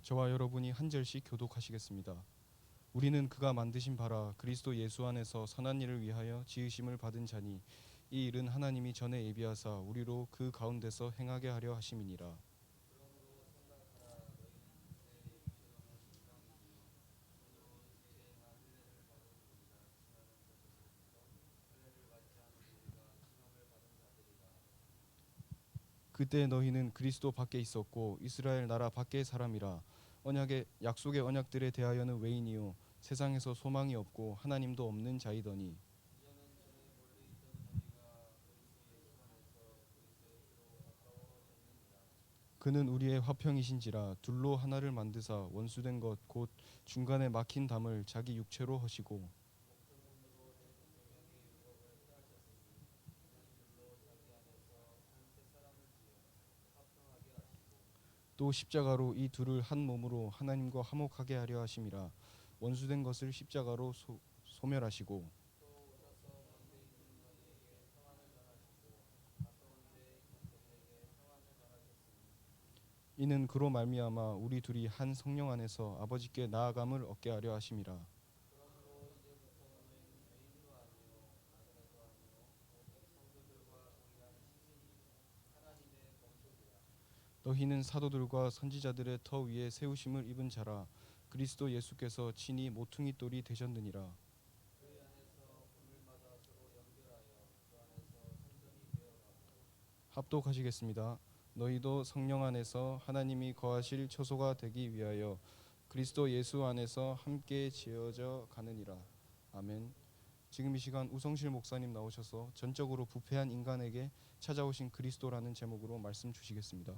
저와 여러분이 한 절씩 교독하시겠습니다. 우리는 그가 만드신 바라 그리스도 예수 안에서 선한 일을 위하여 지으심을 받은 자니 이 일은 하나님이 전에 예비하사 우리로 그 가운데서 행하게 하려 하심이니라. 그때 너희는 그리스도 밖에 있었고 이스라엘 나라 밖의 사람이라. 언약의 약속의 언약들에 대하여는 외인이요 세상에서 소망이 없고 하나님도 없는 자이더니 그는 우리의 화평이신지라. 둘로 하나를 만드사 원수된 것 곧 중간에 막힌 담을 자기 육체로 허시고 또 십자가로 이 둘을 한 몸으로 하나님과 화목하게 하려 하심이라. 원수된 것을 십자가로 소멸하시고 이는 그로 말미암아 우리 둘이 한 성령 안에서 아버지께 나아감을 얻게 하려 하심이라. 너희는 사도들과 선지자들의 터 위에 세우심을 입은 자라. 그리스도 예수께서 친히 모퉁이 돌이 되셨느니라. 합독하시겠습니다. 너희도 성령 안에서 하나님이 거하실 처소가 되기 위하여 그리스도 예수 안에서 함께 지어져 가느니라. 아멘. 지금 이 시간 우성실 목사님 나오셔서 전적으로 부패한 인간에게 찾아오신 그리스도라는 제목으로 말씀 주시겠습니다.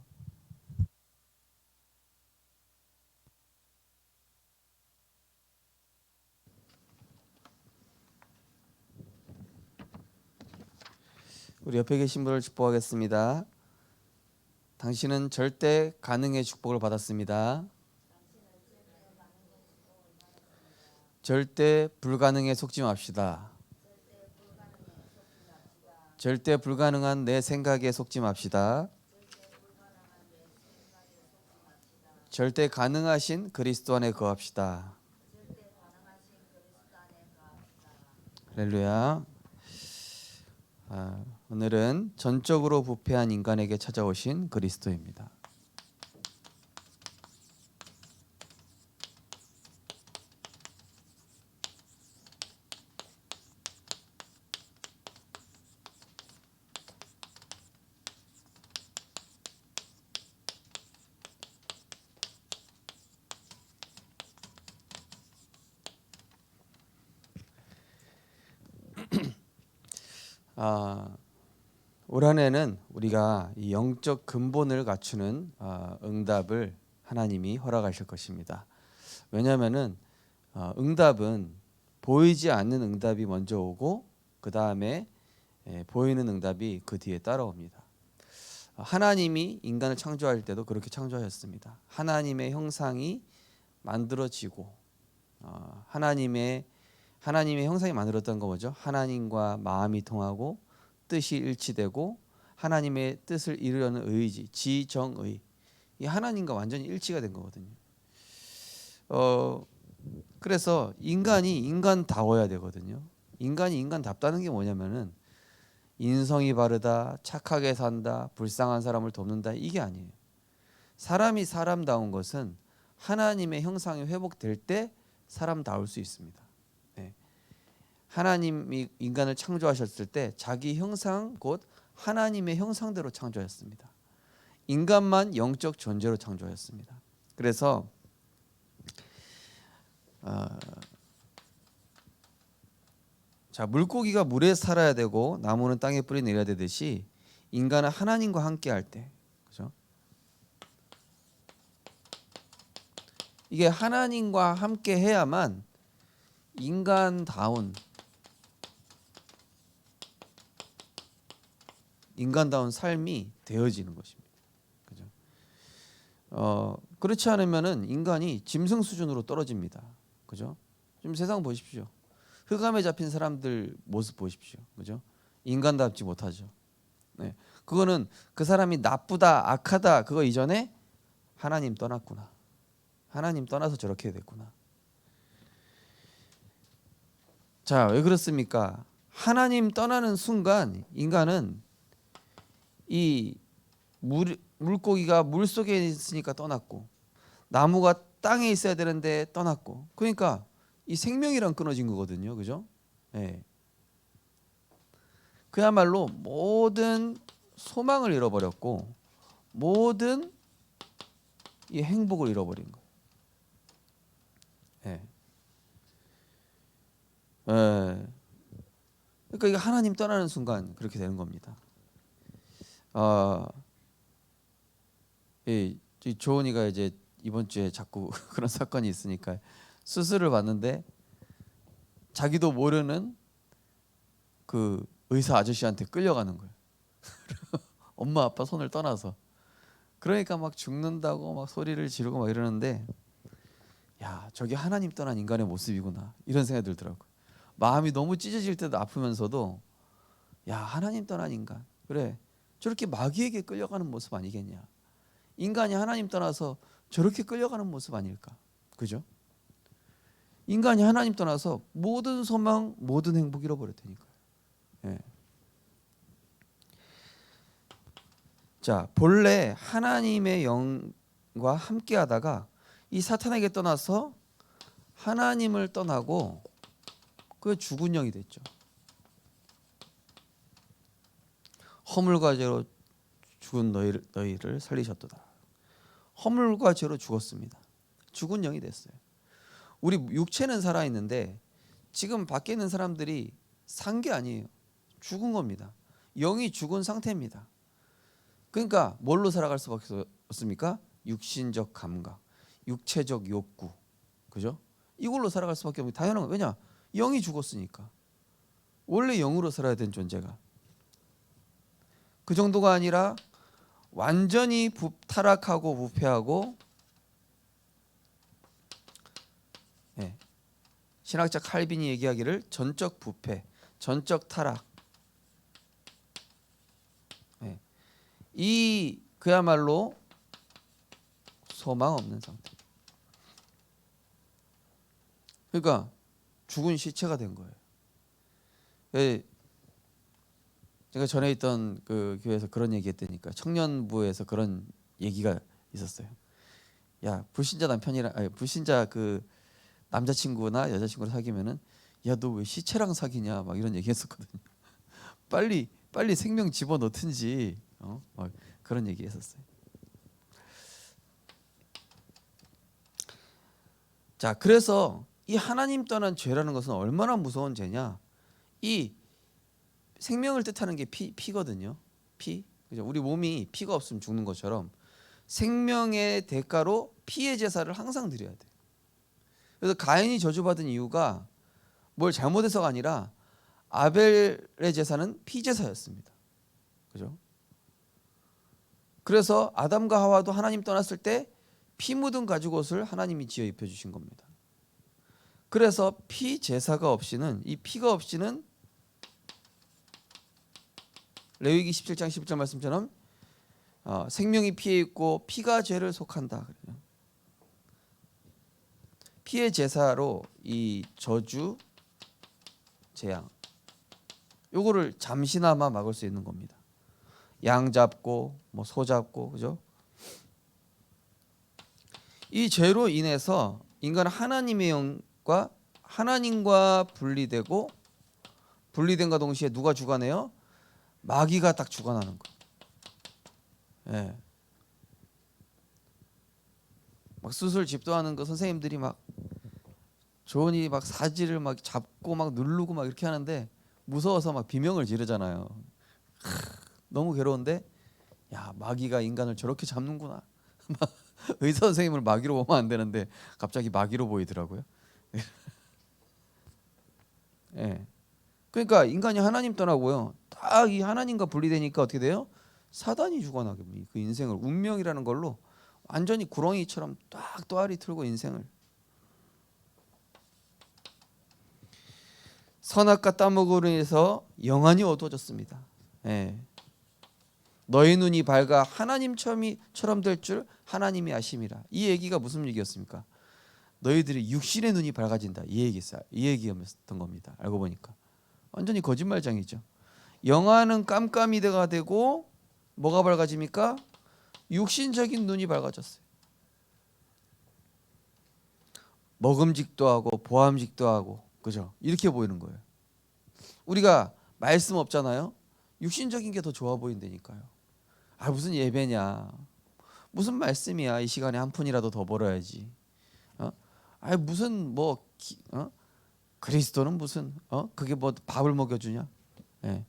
우리 옆에 계신 분을 축복하겠습니다. 당신은 절대 가능의 축복을 받았습니다. 절대 불가능에 속지 맙시다. 절대 불가능한 내 생각에 속지 맙시다. 절대 가능하신 그리스도 안에 거합시다. 할렐루야. 오늘은 전적으로 부패한 인간에게 찾아오신 그리스도입니다. 올 한해는 우리가 이 영적 근본을 갖추는 응답을 하나님이 허락하실 것입니다. 왜냐하면은 응답은 보이지 않는 응답이 먼저 오고 그 다음에 보이는 응답이 그 뒤에 따라옵니다. 하나님이 인간을 창조할 때도 그렇게 창조하셨습니다. 하나님의 형상이 만들어지고 하나님의 형상이 만들었던 거 뭐죠? 하나님과 마음이 통하고 뜻이 일치되고 하나님의 뜻을 이루려는 의지, 지정의, 이 하나님과 완전히 일치가 된 거거든요. 그래서 인간이 인간다워야 되거든요. 인간이 인간답다는 게 뭐냐면은 인성이 바르다, 착하게 산다, 불쌍한 사람을 돕는다, 이게 아니에요. 사람이 사람다운 것은 하나님의 형상이 회복될 때 사람다울 수 있습니다. 하나님이 인간을 창조하셨을 때 자기 형상 곧 하나님의 형상대로 창조하셨습니다. 인간만 영적 존재로 창조하였습니다. 그래서 물고기가 물에 살아야 되고 나무는 땅에 뿌리 내려야 되듯이 인간은 하나님과 함께 할 때, 그죠? 이게 하나님과 함께 해야만 인간다운 삶이 되어지는 것입니다. 그죠? 그렇지 않으면은 인간이 짐승 수준으로 떨어집니다. 그죠? 지금 세상 보십시오. 흑암에 잡힌 사람들 모습 보십시오. 그죠? 인간답지 못하죠. 네. 그거는 그 사람이 나쁘다, 악하다 그거 이전에 하나님 떠났구나. 하나님 떠나서 저렇게 됐구나. 자, 왜 그렇습니까? 하나님 떠나는 순간 인간은 이 물고기가 물 속에 있으니까 떠났고, 나무가 땅에 있어야 되는데 떠났고, 그러니까 이 생명이랑 끊어진 거거든요, 그죠? 예. 그야말로 모든 소망을 잃어버렸고, 모든 이 행복을 잃어버린 거예요. 예. 예. 그러니까 이게 하나님 떠나는 순간 그렇게 되는 겁니다. 이 조은이가 이제 이번 주에 자꾸 그런 사건이 있으니까 수술을 받는데 자기도 모르는 그 의사 아저씨한테 끌려가는 거예요. 엄마 아빠 손을 떠나서. 그러니까 막 죽는다고 막 소리를 지르고 막 이러는데, 야, 저게 하나님 떠난 인간의 모습이구나, 이런 생각이 들더라고요. 마음이 너무 찢어질 때도 아프면서도, 야, 하나님 떠난 인간, 그래, 저렇게 마귀에게 끌려가는 모습 아니겠냐. 인간이 하나님 떠나서 저렇게 끌려가는 모습 아닐까, 그죠? 인간이 하나님 떠나서 모든 소망, 모든 행복 잃어버렸다니까요. 예. 자, 본래 하나님의 영과 함께하다가 이 사탄에게 떠나서 하나님을 떠나고 그 죽은 영이 됐죠. 허물과 죄로 죽은 너희를 살리셨도다. 허물과 죄로 죽었습니다. 죽은 영이 됐어요. 우리 육체는 살아 있는데 지금 밖에 있는 사람들이 산 게 아니에요. 죽은 겁니다. 영이 죽은 상태입니다. 그러니까 뭘로 살아갈 수밖에 없습니까? 육신적 감각, 육체적 욕구, 그죠? 이걸로 살아갈 수밖에 없는 당연한 거예요. 왜냐? 영이 죽었으니까. 원래 영으로 살아야 되는 존재가. 그 정도가 아니라 완전히 타락하고 부패하고, 예, 신학자 칼빈이 얘기하기를 전적 부패, 전적 타락, 예, 이 그야말로 소망 없는 상태. 그러니까 죽은 시체가 된 거예요. 예, 제가 전에 있던 그 교회에서 그런 얘기했다니까. 청년부에서 그런 얘기가 있었어요. 야, 불신자 남편이랑, 아니, 불신자 그 남자친구나 여자친구를 사귀면은, 야, 너 왜 시체랑 사귀냐, 막 이런 얘기했었거든요. 빨리 생명 집어넣든지, 막 그런 얘기했었어요. 자, 그래서 이 하나님 떠난 죄라는 것은 얼마나 무서운 죄냐? 이 생명을 뜻하는 게 피거든요. 피. 그죠? 우리 몸이 피가 없으면 죽는 것처럼 생명의 대가로 피의 제사를 항상 드려야 돼. 그래서 가인이 저주받은 이유가 뭘 잘못해서가 아니라 아벨의 제사는 피 제사였습니다. 그죠? 그래서 아담과 하와도 하나님 떠났을 때 피 묻은 가죽옷을 하나님이 지어 입혀 주신 겁니다. 그래서 피 제사가 없이는, 이 피가 없이는 레위기 17장 11절 말씀처럼 생명이 피에 있고 피가 죄를 속한다. 피의 제사로 이 저주, 재앙, 요거를 잠시나마 막을 수 있는 겁니다. 양 잡고 뭐 소 잡고, 그죠? 이 죄로 인해서 인간은 하나님의 영과 하나님과 분리되고, 분리된과 동시에 누가 주관해요? 마귀가 딱 주관하는 거. 예. 막 수술 집도하는 거 선생님들이 막 조은이 막 사지를 막 잡고 막 누르고 막 이렇게 하는데 무서워서 막 비명을 지르잖아요. 너무 괴로운데, 야, 마귀가 인간을 저렇게 잡는구나. 의사 선생님을 마귀로 보면 안 되는데 갑자기 마귀로 보이더라고요. 예. 그러니까 인간이 하나님 떠나고요, 딱 이 하나님과 분리되니까 어떻게 돼요? 사단이 주관하게, 그 인생을 운명이라는 걸로 완전히 구렁이처럼 딱 또아리 틀고 인생을. 선악과 따먹으로 인해서 영안이 어두워졌습니다. 예. 너희 눈이 밝아 하나님처럼 될 줄 하나님이 아심이라. 이 얘기가 무슨 얘기였습니까? 너희들이 육신의 눈이 밝아진다. 이 얘기였던 겁니다. 알고 보니까 완전히 거짓말장이죠. 영화는 깜깜이가 되고 뭐가 밝아집니까? 육신적인 눈이 밝아졌어요. 먹음직도 하고 보암직도 하고, 그죠? 이렇게 보이는 거예요. 우리가 말씀 없잖아요. 육신적인 게 더 좋아 보인다니까요. 아, 무슨 예배냐, 무슨 말씀이야, 이 시간에 한 푼이라도 더 벌어야지. 아, 무슨 그리스도는 무슨 그게 뭐 밥을 먹여주냐? 예.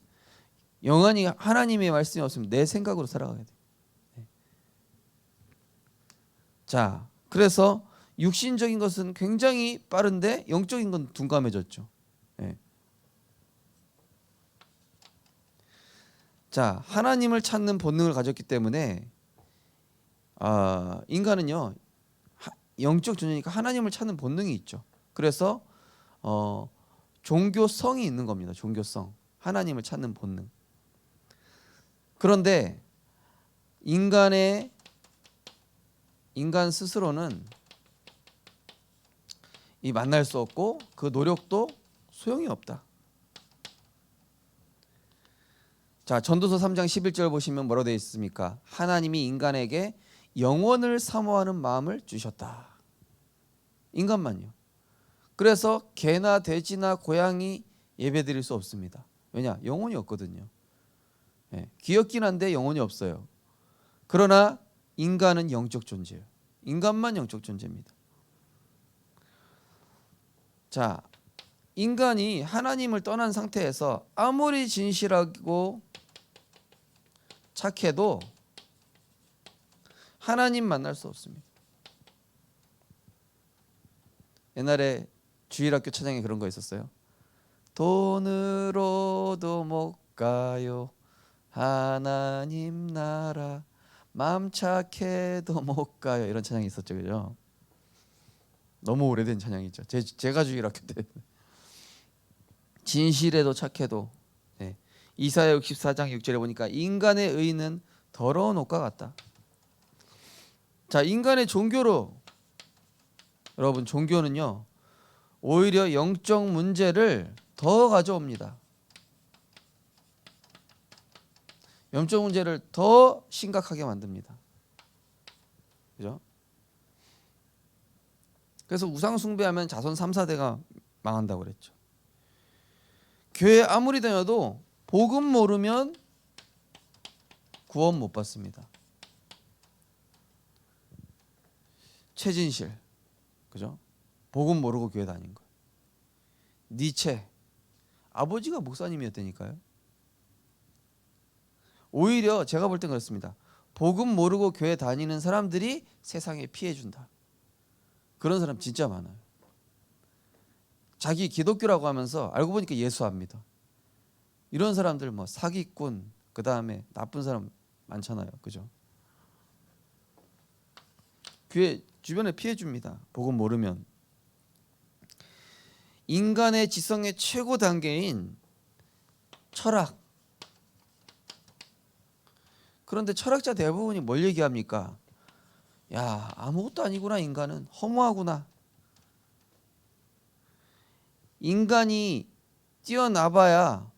영원히 하나님의 말씀이 없으면 내 생각으로 살아가야 돼. 예. 자, 그래서 육신적인 것은 굉장히 빠른데 영적인 건 둔감해졌죠. 예. 자, 하나님을 찾는 본능을 가졌기 때문에 인간은요, 영적 존재니까 하나님을 찾는 본능이 있죠. 그래서 종교성이 있는 겁니다. 종교성, 하나님을 찾는 본능. 그런데 인간 스스로는 이 만날 수 없고 그 노력도 소용이 없다. 자, 전도서 3장 11절 보시면 뭐라고 되어 있습니까? 하나님이 인간에게 영원을 사모하는 마음을 주셨다. 인간만요. 그래서 개나 돼지나 고양이 예배드릴 수 없습니다. 왜냐? 영혼이 없거든요. 예, 귀엽긴 한데 영혼이 없어요. 그러나 인간은 영적 존재예요. 인간만 영적 존재입니다. 자, 인간이 하나님을 떠난 상태에서 아무리 진실하고 착해도 하나님 만날 수 없습니다. 옛날에 주일학교 찬양에 그런 거 있었어요. 돈으로도 못 가요 하나님 나라, 맘 착해도 못 가요, 이런 찬양이 있었죠, 그죠? 너무 오래된 찬양이죠. 제가 주일학교 때 진실해도 착해도. 네. 이사야 64장 6절에 보니까 인간의 의는 더러운 옷과 같다. 자, 인간의 종교로, 여러분, 종교는요 오히려 영적 문제를 더 가져옵니다. 영적 문제를 더 심각하게 만듭니다. 그죠? 그래서 우상 숭배하면 자손 3, 4대가 망한다고 그랬죠. 교회 아무리 다녀도 복음 모르면 구원 못 받습니다. 최진실, 그죠? 복음 모르고 교회 다닌 거예요. 니체, 아버지가 목사님이었다니까요. 오히려 제가 볼 땐 그렇습니다. 복음 모르고 교회 다니는 사람들이 세상에 피해 준다. 그런 사람 진짜 많아요. 자기 기독교라고 하면서 알고 보니까 예수 안 믿어. 이런 사람들 뭐 사기꾼, 그 다음에 나쁜 사람 많잖아요, 그죠? 교회 주변에 피해 줍니다. 복음 모르면. 인간의 지성의 최고 단계인 철학. 그런데 철학자 대부분이 뭘 얘기합니까? 야, 아무것도 아니구나, 인간은 허무하구나. 인간이 뛰어나봐야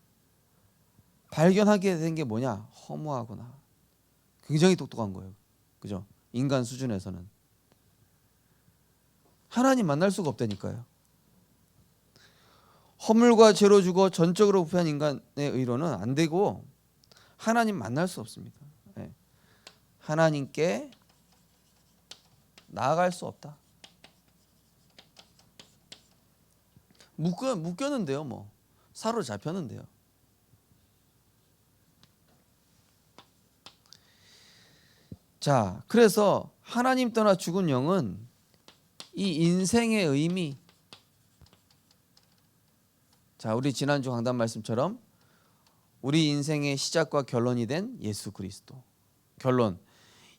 발견하게 된 게 뭐냐? 허무하구나. 굉장히 똑똑한 거예요, 그죠? 인간 수준에서는 하나님 만날 수가 없다니까요. 허물과 죄로 죽어 전적으로 부패한 인간의 의로는 안 되고 하나님 만날 수 없습니다. 네. 하나님께 나아갈 수 없다. 묶였는데요, 뭐 사로잡혔는데요. 자, 그래서 하나님 떠나 죽은 영은 이 인생의 의미, 자, 우리 지난주 강단 말씀처럼 우리 인생의 시작과 결론이 된 예수 그리스도. 결론,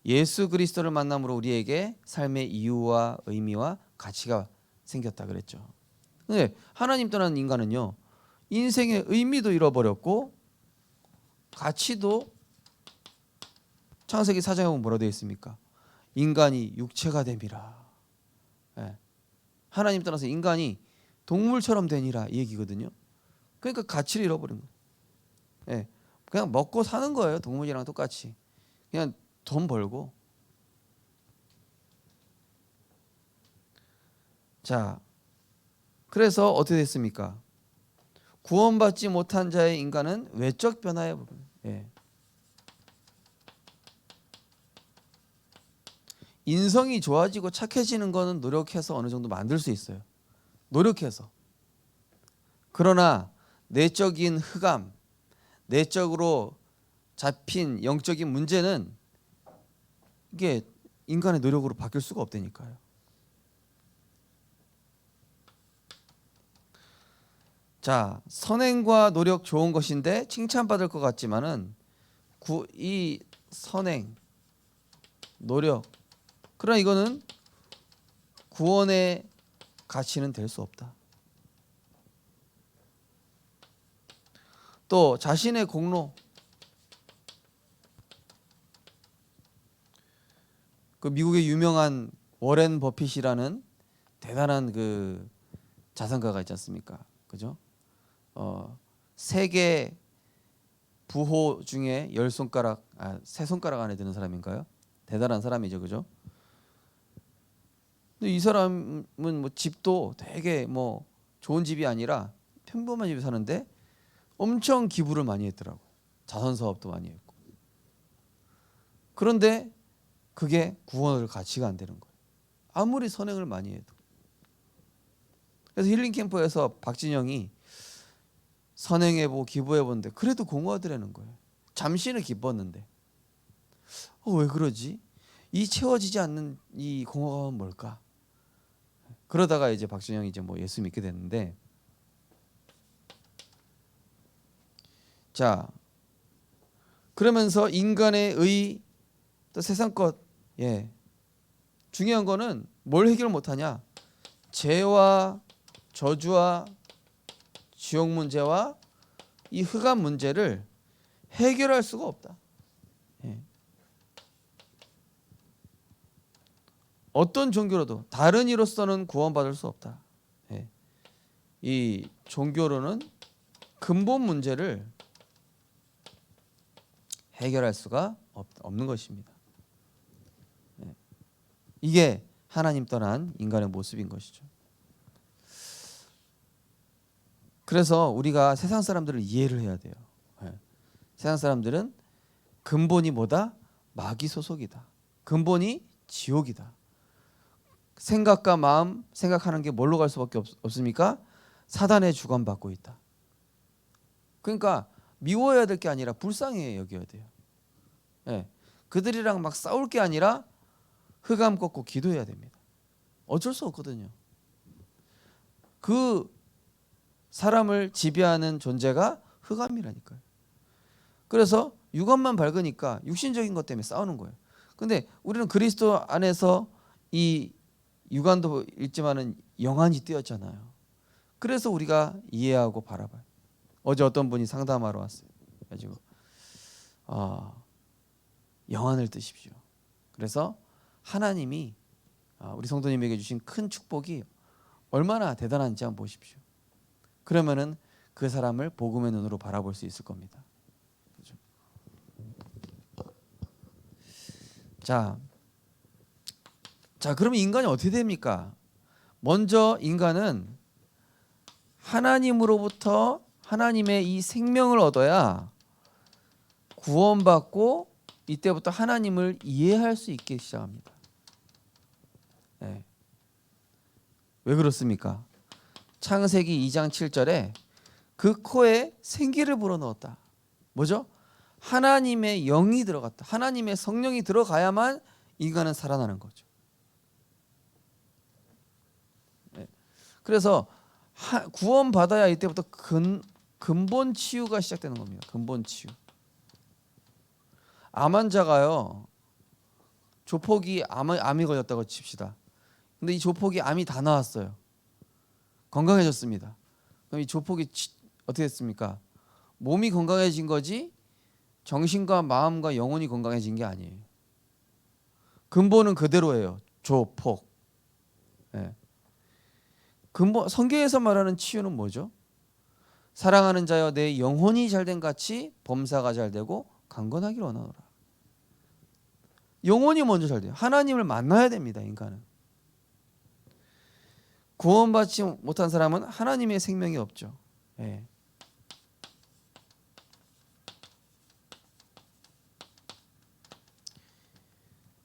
예수 그리스도를 만남으로 우리에게 삶의 이유와 의미와 가치가 생겼다 그랬죠. 근데 하나님 떠난 인간은요, 인생의 의미도 잃어버렸고 가치도 창세기 4장에 보면 뭐라고 되어 있습니까? 인간이 육체가 됨이라. 예. 하나님 떠나서 인간이 동물처럼 되니라 이 얘기거든요. 그러니까 가치를 잃어버린 거예요. 예. 그냥 먹고 사는 거예요. 동물이랑 똑같이. 그냥 돈 벌고. 자, 그래서 어떻게 됐습니까? 구원받지 못한 자의 인간은 외적 변화에 부분. 예. 인성이 좋아지고 착해지는 거는 노력해서 어느 정도 만들 수 있어요. 노력해서. 그러나 내적인 흑암, 내적으로 잡힌 영적인 문제는 이게 인간의 노력으로 바뀔 수가 없다니까요. 자, 선행과 노력 좋은 것인데 칭찬받을 것 같지만은 이 선행, 노력, 그러나 이거는 구원의 가치는 될 수 없다. 또 자신의 공로, 그 미국의 유명한 워렌 버핏이라는 대단한 그 자산가가 있지 않습니까? 그죠? 세계 부호 중에 10손가락, 세 손가락 안에 드는 사람인가요? 대단한 사람이죠, 그죠? 근데 이 사람은 뭐 집도 되게 뭐 좋은 집이 아니라 평범한 집에 사는데 엄청 기부를 많이 했더라고요. 자선 사업도 많이 했고. 그런데 그게 구원을 가치가 안 되는 거예요. 아무리 선행을 많이 해도. 그래서 힐링 캠프에서 박진영이 선행해보고 기부해보는데 그래도 공허하더라는 거예요. 잠시는 기뻤는데 왜 그러지? 이 채워지지 않는 이 공허감은 뭘까? 그러다가 이제 박진영이 이제 뭐 예수 믿게 됐는데, 자, 그러면서 인간의 의, 또 세상 것, 예, 중요한 거는 뭘 해결 못하냐? 죄와 저주와 지옥 문제와 이 흑암 문제를 해결할 수가 없다. 예. 어떤 종교로도 다른 이로서는 구원받을 수 없다. 예. 이 종교로는 근본 문제를 해결할 수가 없는 것입니다. 예. 이게 하나님 떠난 인간의 모습인 것이죠. 그래서 우리가 세상 사람들을 이해를 해야 돼요. 예. 세상 사람들은 근본이 뭐다? 마귀 소속이다. 근본이 지옥이다. 생각과 마음, 생각하는 게 뭘로 갈 수밖에 없습니까? 사단의 주관받고 있다. 그러니까 미워해야 될 게 아니라 불쌍히 여겨야 돼요. 예. 그들이랑 막 싸울 게 아니라 흑암 꺾고 기도해야 됩니다. 어쩔 수 없거든요. 그 사람을 지배하는 존재가 흑암이라니까요. 그래서 육안만 밝으니까 육신적인 것 때문에 싸우는 거예요. 근데 우리는 그리스도 안에서 이 육안도 있지만은 영안이 띄었잖아요. 그래서 우리가 이해하고 바라봐요. 어제 어떤 분이 상담하러 왔어요. 가지고 영안을 뜨십시오. 그래서 하나님이 우리 성도님에게 주신 큰 축복이 얼마나 대단한지 한번 보십시오. 그러면은 그 사람을 복음의 눈으로 바라볼 수 있을 겁니다. 그렇죠? 자, 그러면 인간이 어떻게 됩니까? 먼저 인간은 하나님으로부터 하나님의 이 생명을 얻어야 구원받고 이때부터 하나님을 이해할 수 있게 시작합니다. 네. 왜 그렇습니까? 창세기 2장 7절에 그 코에 생기를 불어넣었다. 뭐죠? 하나님의 영이 들어갔다. 하나님의 성령이 들어가야만 인간은 살아나는 거죠. 네. 그래서 구원받아야 이때부터 근본 치유가 시작되는 겁니다. 근본 치유. 암 환자가요, 조폭이 암이 걸렸다고 칩시다. 근데 이 조폭이 암이 다 나왔어요. 건강해졌습니다. 그럼 이 조폭이 어떻게 됐습니까? 몸이 건강해진 거지 정신과 마음과 영혼이 건강해진 게 아니에요. 근본은 그대로예요. 조폭. 예. 근본 성경에서 말하는 치유는 뭐죠? 사랑하는 자여 내 영혼이 잘된 같이 범사가 잘되고 강건하기를 원하노라. 영혼이 먼저 잘돼요. 하나님을 만나야 됩니다. 인간은. 구원받지 못한 사람은 하나님의 생명이 없죠. 예.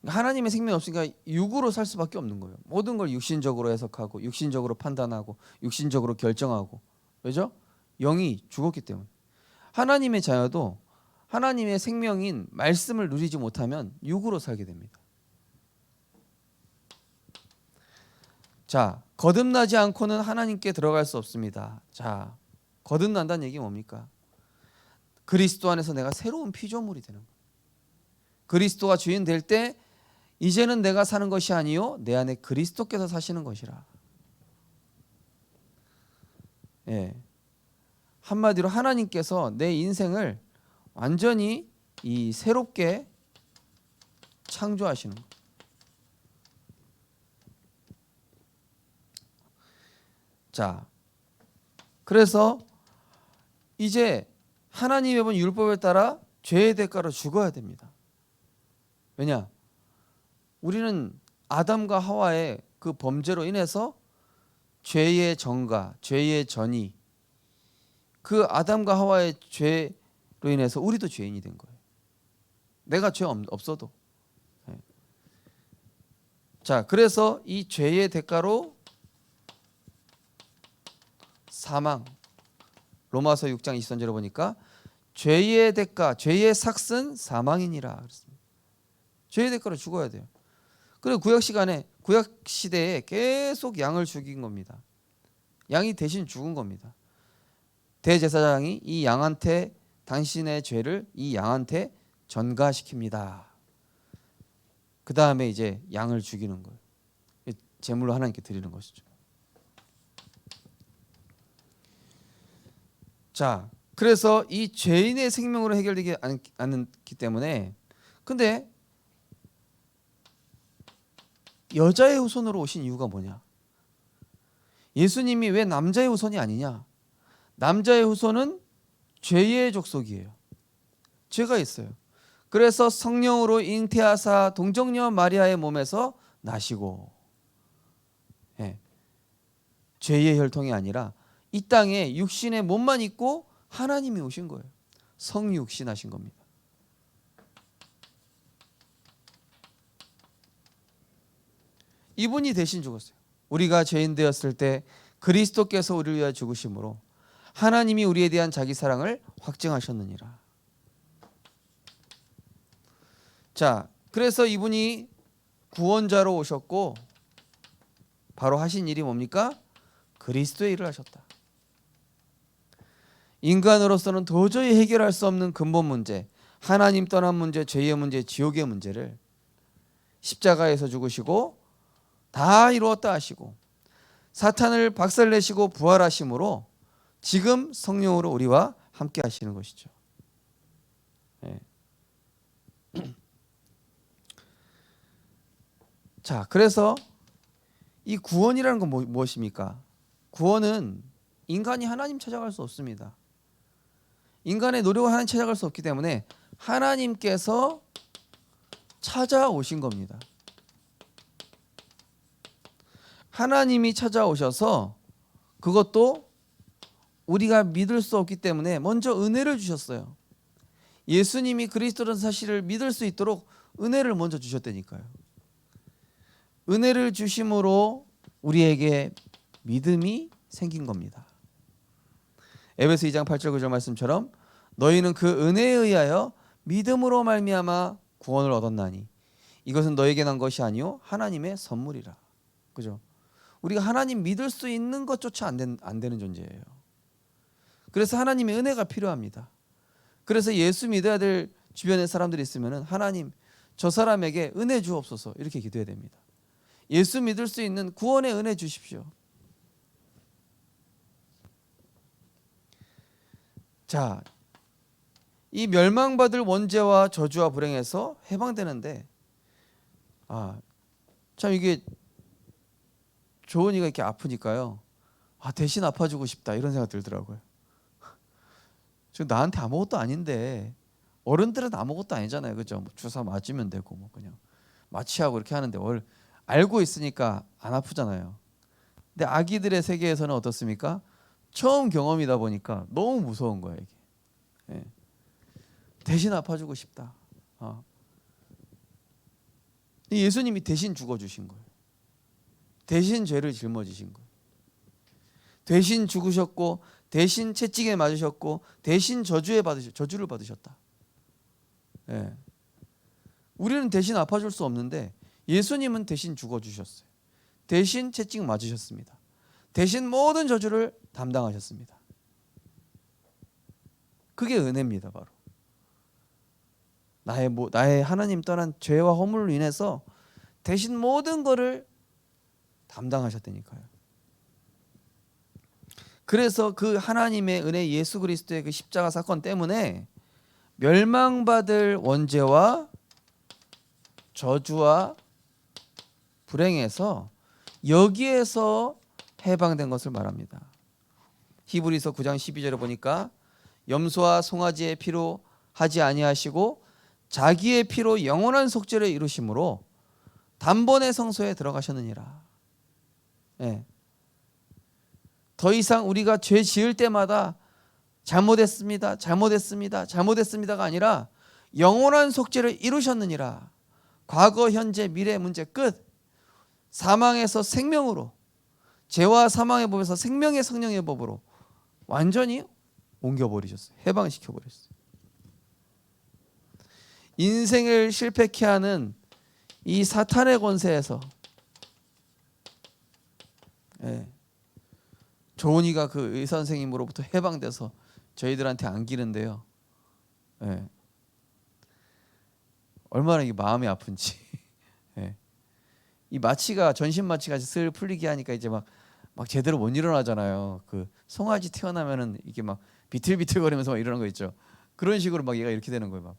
하나님의 생명이 없으니까 육으로 살 수밖에 없는 거예요. 모든 걸 육신적으로 해석하고 육신적으로 판단하고 육신적으로 결정하고. 왜죠? 영이 죽었기 때문에. 하나님의 자녀도 하나님의 생명인 말씀을 누리지 못하면 육으로 살게 됩니다. 자, 거듭나지 않고는 하나님께 들어갈 수 없습니다. 자, 거듭난다는 얘기 뭡니까? 그리스도 안에서 내가 새로운 피조물이 되는 거예요. 그리스도가 주인 될 때 이제는 내가 사는 것이 아니요 내 안에 그리스도께서 사시는 것이라. 예. 한마디로 하나님께서 내 인생을 완전히 이 새롭게 창조하시는 거예요. 자, 그래서 이제 하나님의 본 율법에 따라 죄의 대가로 죽어야 됩니다. 왜냐? 우리는 아담과 하와의 그 범죄로 인해서 죄의 정가, 죄의 전이, 그 아담과 하와의 죄로 인해서 우리도 죄인이 된 거예요. 내가 죄 없어도. 자, 그래서 이 죄의 대가로 사망. 로마서 6장 23절에 보니까 죄의 대가, 죄의 삭은 사망이니라 그랬습니다. 죄의 대가로 죽어야 돼요. 그리고 구약 시대에 계속 양을 죽인 겁니다. 양이 대신 죽은 겁니다. 대제사장이 이 양한테 당신의 죄를 이 양한테 전가시킵니다. 그 다음에 이제 양을 죽이는 거예요. 제물로 하나님께 드리는 것이죠. 자, 그래서 이 죄인의 생명으로 해결되지 않기 때문에, 근데 여자의 후손으로 오신 이유가 뭐냐? 예수님이 왜 남자의 후손이 아니냐? 남자의 후손은 죄의 족속이에요. 죄가 있어요. 그래서 성령으로 잉태하사 동정녀 마리아의 몸에서 나시고, 예, 죄의 혈통이 아니라 이 땅에 육신의 몸만 있고 하나님이 오신 거예요. 성육신하신 겁니다. 이분이 대신 죽었어요. 우리가 죄인 되었을 때 그리스도께서 우리를 위하여 죽으심으로 하나님이 우리에 대한 자기 사랑을 확증하셨느니라. 자, 그래서 이분이 구원자로 오셨고 바로 하신 일이 뭡니까? 그리스도의 일을 하셨다. 인간으로서는 도저히 해결할 수 없는 근본 문제, 하나님 떠난 문제, 죄의 문제, 지옥의 문제를 십자가에서 죽으시고 다 이루었다 하시고 사탄을 박살내시고 부활하심으로 지금 성령으로 우리와 함께 하시는 것이죠. 네. 자, 그래서 이 구원이라는 건 무엇입니까? 구원은 인간이 하나님 찾아갈 수 없습니다. 인간의 노력으로 하나님 찾아갈 수 없기 때문에 하나님께서 찾아오신 겁니다. 하나님이 찾아오셔서 그것도 우리가 믿을 수 없기 때문에 먼저 은혜를 주셨어요. 예수님이 그리스도라는 사실을 믿을 수 있도록 은혜를 먼저 주셨다니까요. 은혜를 주심으로 우리에게 믿음이 생긴 겁니다. 에베소 2장 8절 9절 말씀처럼 너희는 그 은혜에 의하여 믿음으로 말미암아 구원을 얻었나니 이것은 너에게 난 것이 아니요 하나님의 선물이라. 그죠? 우리가 하나님 믿을 수 있는 것조차 안 되는 존재예요. 그래서 하나님의 은혜가 필요합니다. 그래서 예수 믿어야 될 주변에 사람들이 있으면 하나님 저 사람에게 은혜 주옵소서 이렇게 기도해야 됩니다. 예수 믿을 수 있는 구원의 은혜 주십시오. 자, 이 멸망받을 원죄와 저주와 불행에서 해방되는데, 참 이게 조은이가 이렇게 아프니까요, 대신 아파주고 싶다 이런 생각 들더라고요. 지금 나한테 아무것도 아닌데, 어른들은 아무것도 아니잖아요, 그죠? 뭐 주사 맞으면 되고 뭐 그냥 마취하고 이렇게 하는데 알고 있으니까 안 아프잖아요. 근데 아기들의 세계에서는 어떻습니까? 처음 경험이다 보니까 너무 무서운 거예요, 이게. 예. 대신 아파주고 싶다. 예수님이 대신 죽어주신 거예요. 대신 죄를 짊어지신 거예요. 대신 죽으셨고, 대신 채찍에 맞으셨고, 대신 저주를 받으셨다. 예. 우리는 대신 아파줄 수 없는데 예수님은 대신 죽어주셨어요. 대신 채찍 맞으셨습니다. 대신 모든 저주를 담당하셨습니다. 그게 은혜입니다, 바로. 나의 하나님 떠난 죄와 허물로 인해서 대신 모든 것을 담당하셨다니까요. 그래서 그 하나님의 은혜, 예수 그리스도의 그 십자가 사건 때문에 멸망받을 원죄와 저주와 불행에서 여기에서 해방된 것을 말합니다. 히브리서 9장 12절에 보니까 염소와 송아지의 피로 하지 아니하시고 자기의 피로 영원한 속죄를 이루심으로 단번에 성소에 들어가셨느니라. 예. 더 이상 우리가 죄 지을 때마다 잘못했습니다가 아니라 영원한 속죄를 이루셨느니라. 과거, 현재, 미래 문제 끝. 사망에서 생명으로, 죄와 사망의 법에서 생명의 성령의 법으로 완전히 옮겨버리셨어요. 해방시켜버렸어요. 인생을 실패케 하는 이 사탄의 권세에서, 조은이가 그 의사 선생님으로부터 해방돼서 저희들한테 안기는데요. 얼마나 이게 마음이 아픈지. 이 마취가 전신 마취가 슬 풀리게 하니까 이제 막 제대로 못 일어나잖아요. 그 송아지 태어나면은 이게 막 비틀비틀거리면서 막 이러는 거 있죠. 그런 식으로 막 얘가 이렇게 되는 거예요. 막.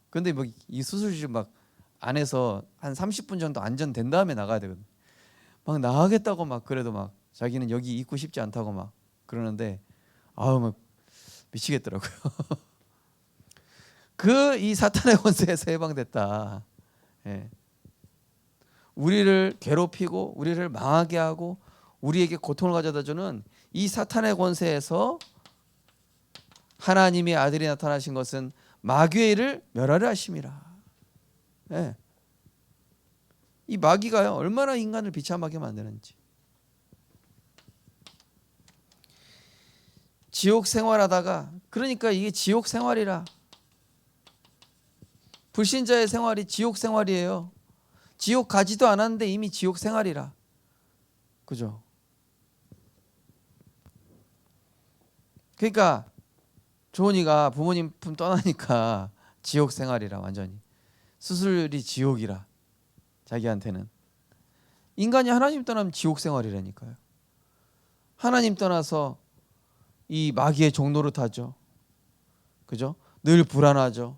근데 막 이 수술실 막 안에서 한 30분 정도 안전된 다음에 나가야 되거든. 막 나가겠다고 막 그래도 막 자기는 여기 있고 싶지 않다고 막 그러는데 막 미치겠더라고요. 그 이 사탄의 권세에서 해방됐다. 우리를 괴롭히고 우리를 망하게 하고 우리에게 고통을 가져다주는 이 사탄의 권세에서 하나님의 아들이 나타나신 것은 마귀의 일을 멸하려 하심이라. 이 마귀가요, 얼마나 인간을 비참하게 만드는지. 지옥 생활하다가, 그러니까 이게 지옥 생활이라. 불신자의 생활이 지옥 생활이에요. 지옥 가지도 않았는데 이미 지옥 생활이라. 그죠? 그러니까 조은이가 부모님 품 떠나니까 지옥 생활이라. 완전히 수술이 지옥이라. 자기한테는. 인간이 하나님 떠나면 지옥 생활이라니까요. 하나님 떠나서 이 마귀의 종노릇 하죠. 그죠? 늘 불안하죠.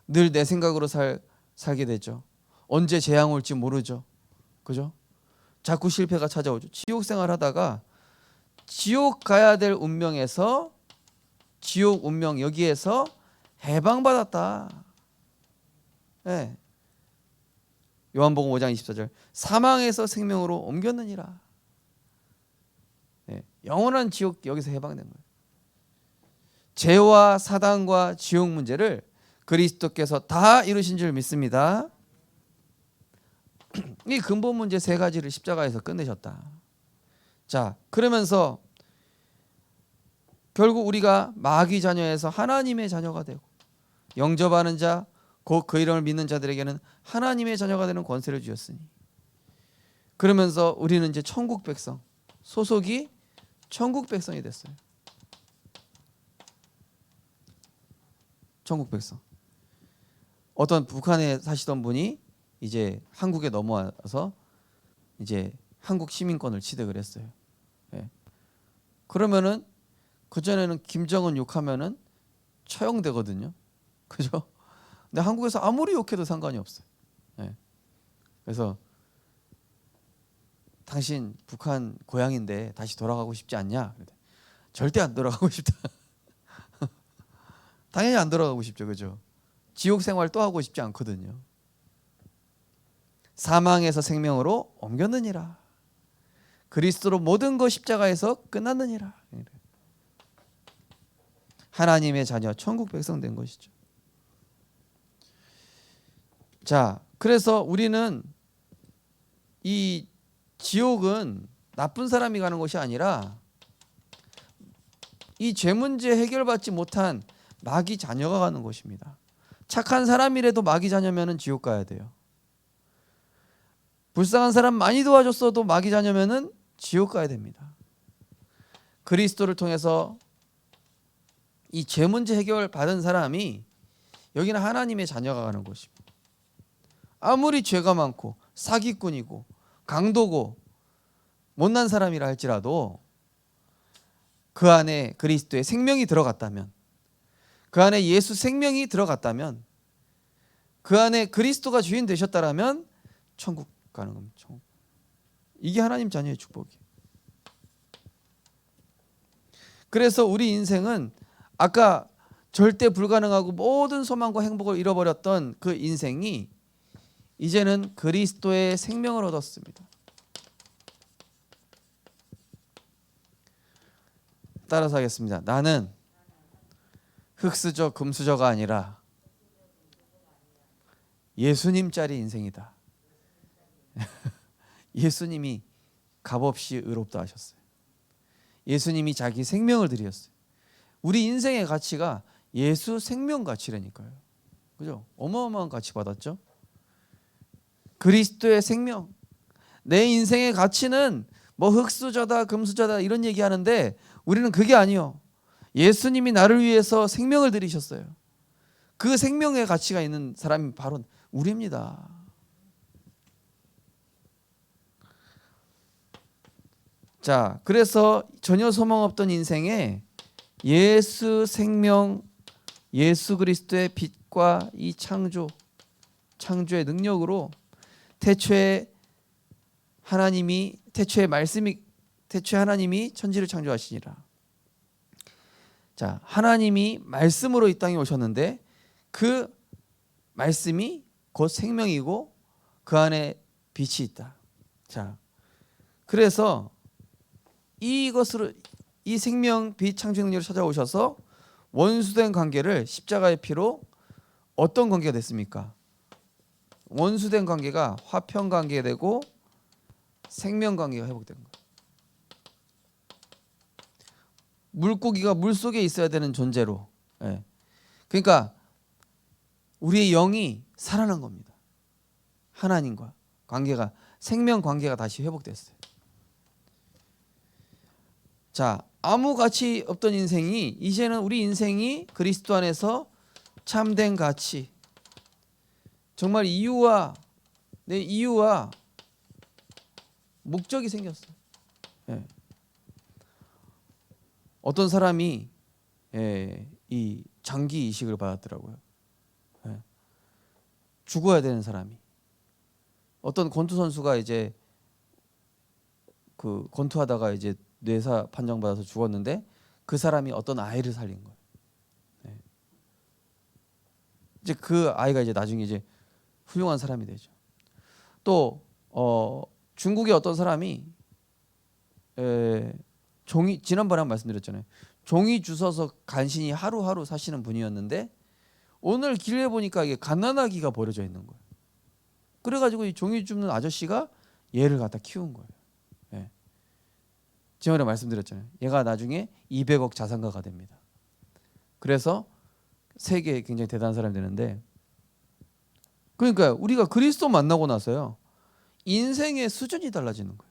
늘 내 생각으로 살게 되죠. 언제 재앙 올지 모르죠. 그죠? 자꾸 실패가 찾아오죠. 지옥 생활하다가 지옥 가야 될 운명에서, 지옥 운명 여기에서 해방받았다. 요한복음 5장 24절, 사망에서 생명으로 옮겼느니라. 영원한 지옥 여기서 해방된 거예요. 죄와 사단과 지옥 문제를 그리스도께서 다 이루신 줄 믿습니다. 이 근본 문제 세 가지를 십자가에서 끝내셨다. 자, 그러면서 결국 우리가 마귀 자녀에서 하나님의 자녀가 되고, 영접하는 자, 곧 그 이름을 믿는 자들에게는 하나님의 자녀가 되는 권세를 주셨으니, 그러면서 우리는 이제 천국 백성, 소속이 천국 백성이 됐어요. 천국 백성. 어떤 북한에 사시던 분이 이제 한국에 넘어와서 이제 한국 시민권을 취득을 했어요. 그러면은 그 전에는 김정은 욕하면은 처형되거든요. 그죠? 근데 한국에서 아무리 욕해도 상관이 없어요. 예. 그래서 당신 북한 고향인데 다시 돌아가고 싶지 않냐? 절대 안 돌아가고 싶다. 당연히 안 돌아가고 싶죠, 그죠? 지옥 생활 또 하고 싶지 않거든요. 사망에서 생명으로 옮겼느니라. 그리스도로 모든 것 십자가에서 끝났느니라. 하나님의 자녀, 천국 백성 된 것이죠. 자, 그래서 우리는 이 지옥은 나쁜 사람이 가는 것이 아니라 이 죄 문제 해결받지 못한 마귀 자녀가 가는 것입니다. 착한 사람이라도 마귀 자녀면은 지옥 가야 돼요. 불쌍한 사람 많이 도와줬어도 마귀 자녀면은 지옥 가야 됩니다. 그리스도를 통해서 이 죄 문제 해결 받은 사람이 여기는 하나님의 자녀가 가는 것입니다. 아무리 죄가 많고 사기꾼이고 강도고 못난 사람이라 할지라도 그 안에 그리스도의 생명이 들어갔다면, 그 안에 예수 생명이 들어갔다면, 그 안에 그리스도가 주인 되셨다라면 천국 가는 겁니다. 천국. 이게 하나님 자녀의 축복이에요. 그래서 우리 인생은 아까 절대 불가능하고 모든 소망과 행복을 잃어버렸던 그 인생이 이제는 그리스도의 생명을 얻었습니다. 따라서 하겠습니다. 나는 흙수저 금수저가 아니라 예수님짜리 인생이다. 예수님이 값없이 의롭다 하셨어요. 예수님이 자기 생명을 드렸어요. 우리 인생의 가치가 예수 생명 가치라니까요. 그죠? 어마어마한 가치 받았죠. 그리스도의 생명. 내 인생의 가치는 뭐 흙수저다 금수저다 이런 얘기하는데 우리는 그게 아니요. 예수님이 나를 위해서 생명을 드리셨어요. 그 생명의 가치가 있는 사람이 바로 우리입니다. 자, 그래서 전혀 소망 없던 인생에 예수 생명, 예수 그리스도의 빛과 이 창조의 능력으로 태초에 하나님이 천지를 창조하시니라. 자, 하나님이 말씀으로 이 땅에 오셨는데 그 말씀이 곧 생명이고 그 안에 빛이 있다. 자, 그래서 이것으로 이 생명 빛 창조 능력을 찾아오셔서 원수된 관계를 십자가의 피로 어떤 관계가 됐습니까? 원수된 관계가 화평 관계가 되고 생명 관계가 회복된 거예요. 물고기가 물 속에 있어야 되는 존재로. 예. 그러니까 우리의 영이 살아난 겁니다. 하나님과 관계가 생명 관계가 다시 회복됐어요. 자, 아무 가치 없던 인생이 이제는 우리 인생이 그리스도 안에서 참된 가치, 정말 내 이유와 목적이 생겼어요. 예. 어떤 사람이 이 장기 이식을 받았더라고요. 예. 죽어야 되는 사람이. 어떤 권투 선수가 이제 그 권투하다가 이제 뇌사 판정 받아서 죽었는데 그 사람이 어떤 아이를 살린 거예요. 예. 이제 그 아이가 이제 나중에 이제 훌륭한 사람이 되죠. 또 중국의 어떤 사람이 종이 지난번에 한 말씀드렸잖아요. 종이 주워서 간신히 하루하루 사시는 분이었는데 오늘 길에 보니까 이게 갓난아기가 버려져 있는 거예요. 그래가지고 이 종이 줍는 아저씨가 얘를 갖다 키운 거예요. 예. 지난번에 말씀드렸잖아요. 얘가 나중에 200억 자산가가 됩니다. 그래서 세계에 굉장히 대단한 사람이 되는데, 그러니까 우리가 그리스도 만나고 나서요 인생의 수준이 달라지는 거예요.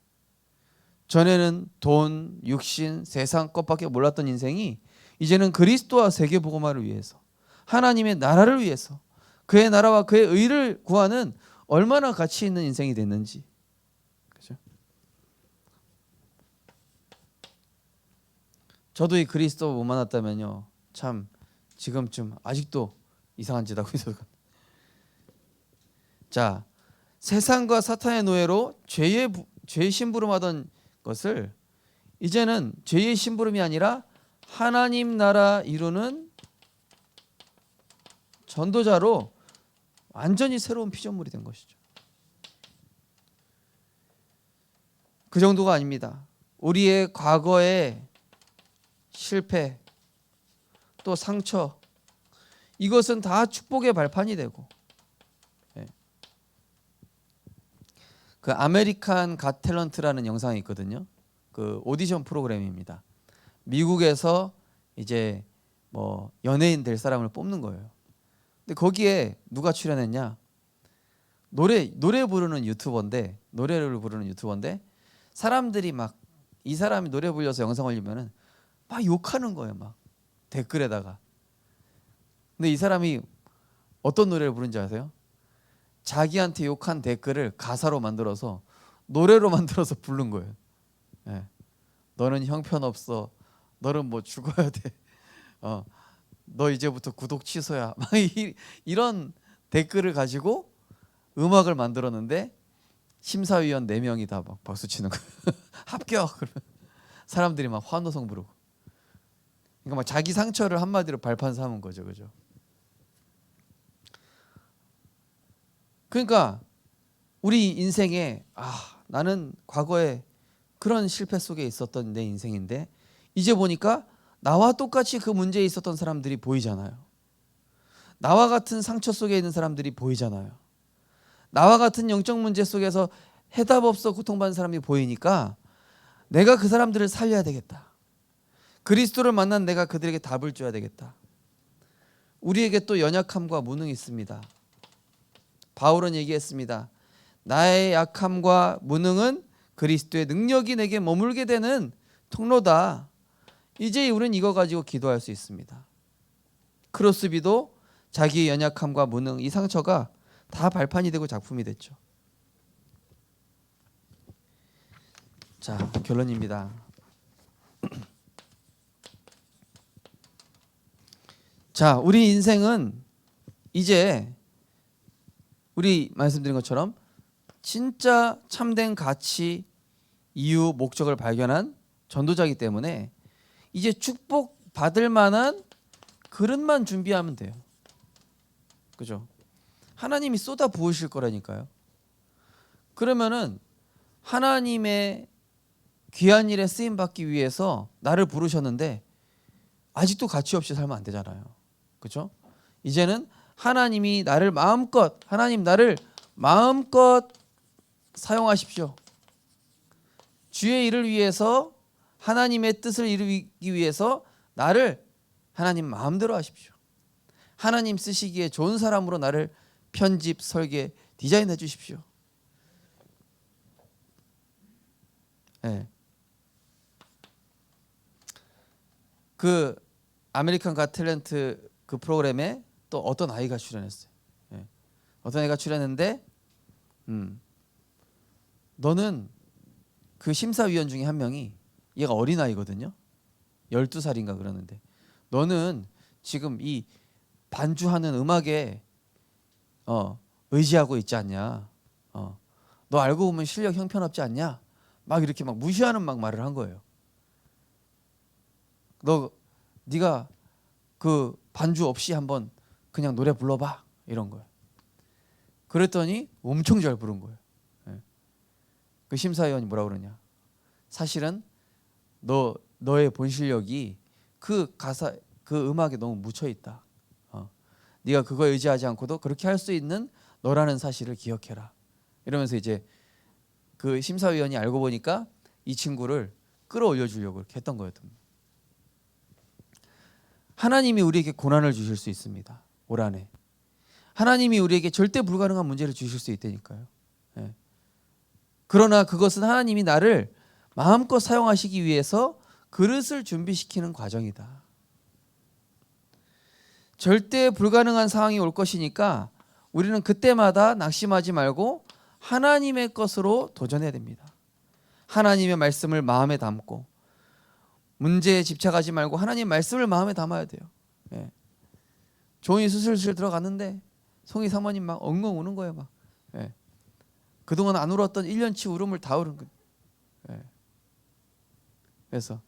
전에는 돈, 육신, 세상 것밖에 몰랐던 인생이 이제는 그리스도와 세계복음화를 위해서, 하나님의 나라를 위해서, 그의 나라와 그의 의를 구하는 얼마나 가치 있는 인생이 됐는지. 그죠? 저도 이 그리스도 못 만났다면요 참 지금쯤 아직도 이상한 짓 하고 있어서. 자, 세상과 사탄의 노예로 죄의 심부름하던 것을 이제는 죄의 심부름이 아니라 하나님 나라 이루는 전도자로 완전히 새로운 피조물이 된 것이죠. 그 정도가 아닙니다. 우리의 과거의 실패 또 상처 이것은 다 축복의 발판이 되고, 그 아메리칸 갓 탤런트라는 영상이 있거든요. 그 오디션 프로그램입니다. 미국에서 이제 뭐 연예인 될 사람을 뽑는 거예요. 근데 거기에 누가 출연했냐? 노래 부르는 유튜버인데, 노래를 부르는 유튜버인데 사람들이 막 이 사람이 노래 불려서 영상 올리면은 막 욕하는 거예요, 막 댓글에다가. 근데 이 사람이 어떤 노래를 부른지 아세요? 자기한테 욕한 댓글을 가사로 만들어서 노래로 만들어서 부른 거예요. 예. 너는 형편없어. 너는 뭐 죽어야 돼. 너 이제부터 구독 취소야. 막 이런 댓글을 가지고 음악을 만들었는데 심사위원 4명이 다 막 박수 치는 거예요. 합격. 그러면 사람들이 막 환호성 부르고. 그러니까 막 자기 상처를 한마디로 발판 삼은 거죠, 그죠? 그러니까 우리 인생에 나는 과거에 그런 실패 속에 있었던 내 인생인데 이제 보니까 나와 똑같이 그 문제에 있었던 사람들이 보이잖아요. 나와 같은 상처 속에 있는 사람들이 보이잖아요. 나와 같은 영적 문제 속에서 해답 없어 고통받는 사람이 보이니까 내가 그 사람들을 살려야 되겠다. 그리스도를 만난 내가 그들에게 답을 줘야 되겠다. 우리에게 또 연약함과 무능이 있습니다. 바울은 얘기했습니다. 나의 약함과 무능은 그리스도의 능력이 내게 머물게 되는 통로다. 이제 우리는 이거 가지고 기도할 수 있습니다. 크로스비도 자기의 연약함과 무능, 이 상처가 다 발판이 되고 작품이 됐죠. 자, 결론입니다. 자, 우리 인생은 이제 우리 말씀드린 것처럼 진짜 참된 가치, 이유, 목적을 발견한 전도자이기 때문에 이제 축복 받을 만한 그릇만 준비하면 돼요. 그죠? 하나님이 쏟아 부으실 거라니까요. 그러면은 하나님의 귀한 일에 쓰임 받기 위해서 나를 부르셨는데 아직도 가치 없이 살면 안 되잖아요. 그죠? 이제는 하나님이 나를 마음껏, 하나님 나를 마음껏 사용하십시오. 주의 일을 위해서, 하나님의 뜻을 이루기 위해서 나를 하나님 마음대로 하십시오. 하나님 쓰시기에 좋은 사람으로 나를 편집, 설계, 디자인해 주십시오. 네. 그 아메리칸 갓 탤런트 그 프로그램에 또 어떤 아이가 출연했어요. 네. 어떤 아이가 출연했는데 너는 그 심사위원 중에 한 명이 얘가 어린아이거든요. 12살인가 그러는데 너는 지금 이 반주하는 음악에 의지하고 있지 않냐. 너 알고 보면 실력 형편없지 않냐. 막 이렇게 막 무시하는 막 말을 한 거예요. 네가 그 반주 없이 한번 그냥 노래 불러봐 이런 거예요. 그랬더니 엄청 잘 부른 거예요. 그 심사위원이 뭐라 그러냐. 사실은 너의 본 실력이 그 가사 그 음악에 너무 묻혀 있다. 네가 그거에 의지하지 않고도 그렇게 할 수 있는 너라는 사실을 기억해라. 이러면서 이제 그 심사위원이 알고 보니까 이 친구를 끌어올려 주려고 이렇게 했던 거였던. 하나님이 우리에게 고난을 주실 수 있습니다. 올 한해 하나님이 우리에게 절대 불가능한 문제를 주실 수 있다니까요. 예. 그러나 그것은 하나님이 나를 마음껏 사용하시기 위해서 그릇을 준비시키는 과정이다. 절대 불가능한 상황이 올 것이니까 우리는 그때마다 낙심하지 말고 하나님의 것으로 도전해야 됩니다. 하나님의 말씀을 마음에 담고 문제에 집착하지 말고 하나님의 말씀을 마음에 담아야 돼요. 예. 종이 수술실 들어갔는데 송이 사모님 막 엉엉 우는 거예요. 막. 예. 그동안 안 울었던 1년치 울음을 다 울은 거예요. 예. 그래서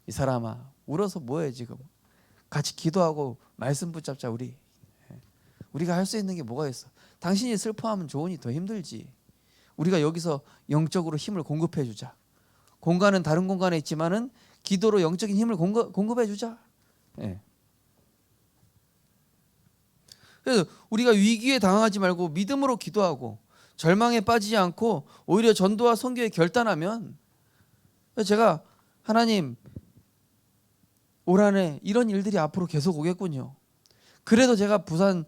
이 사람아, 울어서 뭐해 지금? 같이 기도하고 말씀 붙잡자 우리. 예. 우리가 할 수 있는 게 뭐가 있어? 당신이 슬퍼하면 좋으니 더 힘들지. 우리가 여기서 영적으로 힘을 공급해 주자. 공간은 다른 공간에 있지만은 기도로 영적인 힘을 공급해 주자. 예. 그래서 우리가 위기에 당황하지 말고 믿음으로 기도하고 절망에 빠지지 않고 오히려 전도와 선교에 결단하면, 제가 하나님 올 한해 이런 일들이 앞으로 계속 오겠군요. 그래도 제가 부산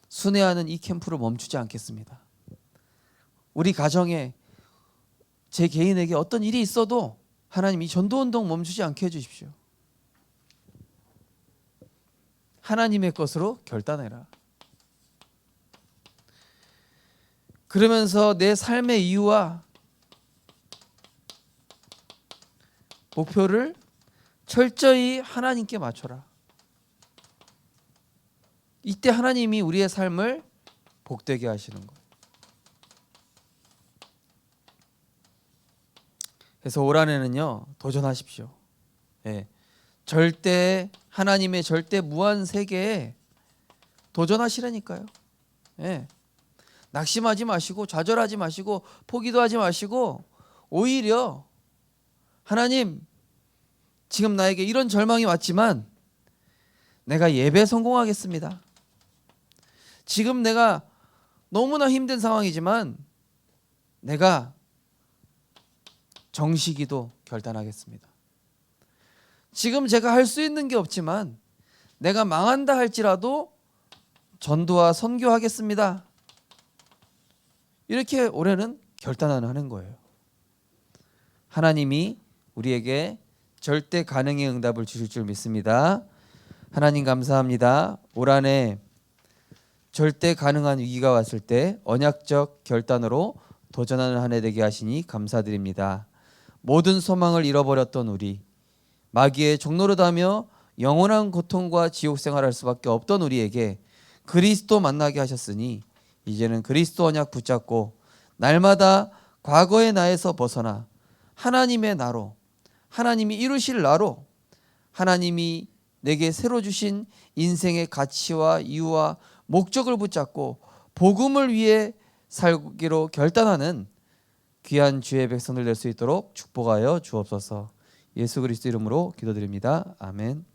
순회하는 이 캠프를 멈추지 않겠습니다. 우리 가정에 제 개인에게 어떤 일이 있어도 하나님 이 전도운동 멈추지 않게 해주십시오. 하나님의 것으로 결단해라. 그러면서 내 삶의 이유와 목표를 철저히 하나님께 맞춰라. 이때 하나님이 우리의 삶을 복되게 하시는 거예요. 그래서 올 한해는요, 도전하십시오. 예. 절대 하나님의 절대 무한 세계에 도전하시라니까요. 예. 낙심하지 마시고 좌절하지 마시고 포기도 하지 마시고 오히려 하나님, 지금 나에게 이런 절망이 왔지만 내가 예배 성공하겠습니다. 지금 내가 너무나 힘든 상황이지만 내가 정시기도 결단하겠습니다. 지금 제가 할 수 있는 게 없지만 내가 망한다 할지라도 전도와 선교하겠습니다. 이렇게 올해는 결단을 하는 거예요. 하나님이 우리에게 절대 가능의 응답을 주실 줄 믿습니다. 하나님 감사합니다. 올 한해 절대 가능한 위기가 왔을 때 언약적 결단으로 도전하는 한 해 되게 하시니 감사드립니다. 모든 소망을 잃어버렸던 우리, 마귀의 종노릇하며 영원한 고통과 지옥 생활할 수밖에 없던 우리에게 그리스도 만나게 하셨으니 이제는 그리스도 언약 붙잡고 날마다 과거의 나에서 벗어나 하나님의 나로, 하나님이 이루실 나로, 하나님이 내게 새로 주신 인생의 가치와 이유와 목적을 붙잡고 복음을 위해 살기로 결단하는 귀한 주의 백성들 될 수 있도록 축복하여 주옵소서. 예수 그리스도 이름으로 기도드립니다. 아멘.